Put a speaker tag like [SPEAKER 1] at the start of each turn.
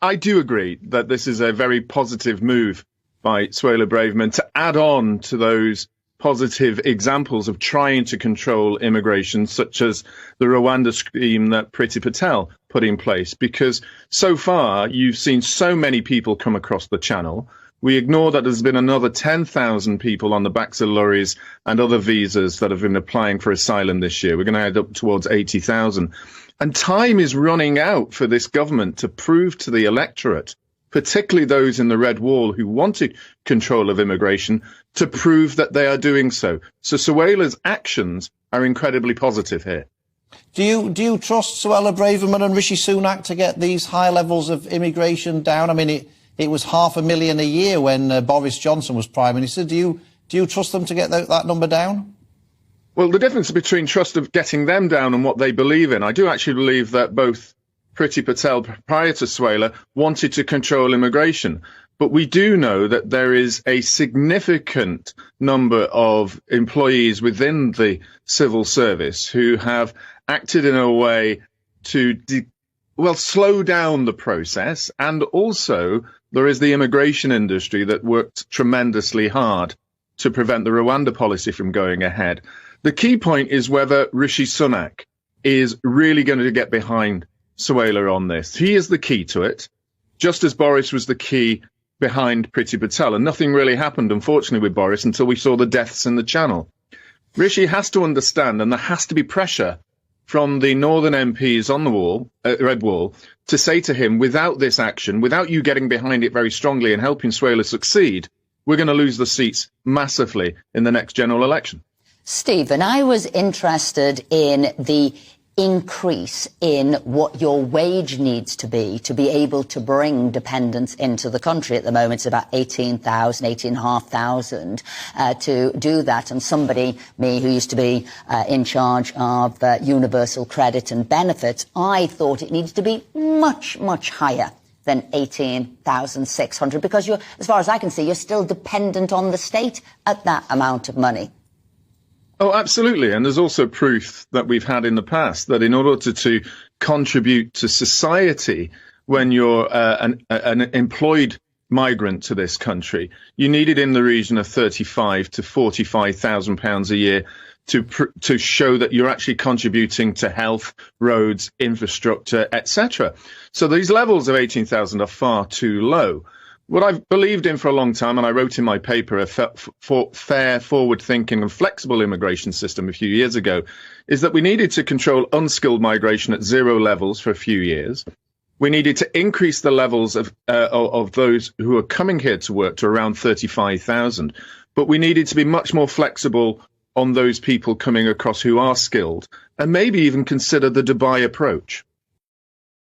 [SPEAKER 1] I do agree that this is a very positive move by Suella Braverman to add on to those positive examples of trying to control immigration, such as the Rwanda scheme that Priti Patel put in place, because so far you've seen so many people come across the channel. We ignore that there's been another 10,000 people on the backs of lorries and other visas that have been applying for asylum this year. We're going to head up towards 80,000. And time is running out for this government to prove to the electorate, particularly those in the Red Wall who wanted control of immigration, to prove that they are doing so. So Suella's actions are incredibly positive here.
[SPEAKER 2] Do you trust Suella Braverman and Rishi Sunak to get these high levels of immigration down? I mean, it was 500,000 a year when Boris Johnson was Prime Minister. Do you trust them to get that number down?
[SPEAKER 1] Well, the difference between trust of getting them down and what they believe in, I do actually believe that both Priti Patel, prior to Suella, wanted to control immigration. But we do know that there is a significant number of employees within the civil service who have acted in a way to slow down the process. And also there is the immigration industry that worked tremendously hard to prevent the Rwanda policy from going ahead. The key point is whether Rishi Sunak is really going to get behind Suella on this. He is the key to it, just as Boris was the key behind Priti Patel. And nothing really happened, unfortunately, with Boris until we saw the deaths in the Channel. Rishi has to understand, and there has to be pressure from the northern MPs on the wall, Red Wall, to say to him, without this action, without you getting behind it very strongly and helping Suella succeed, we're going to lose the seats massively in the next general election.
[SPEAKER 3] Stephen, I was interested in the increase in what your wage needs to be able to bring dependents into the country. At the moment, it's about 18,000, 18,500 to do that. And somebody, me, who used to be in charge of universal credit and benefits, I thought it needed to be much, much higher than 18,600, because you're, as far as I can see, you're still dependent on the state at that amount of money.
[SPEAKER 1] Oh, absolutely. And there's also proof that we've had in the past that in order to contribute to society when you're an employed migrant to this country, you needed in the region of 35 to 45,000 pounds a year to show that you're actually contributing to health, roads, infrastructure, etc. So these levels of 18,000 are far too low. What I've believed in for a long time, and I wrote in my paper, a fair, forward-thinking and flexible immigration system a few years ago, is that we needed to control unskilled migration at 0 levels for a few years. We needed to increase the levels of those who are coming here to work to around 35,000. But we needed to be much more flexible on those people coming across who are skilled, and maybe even consider the Dubai approach.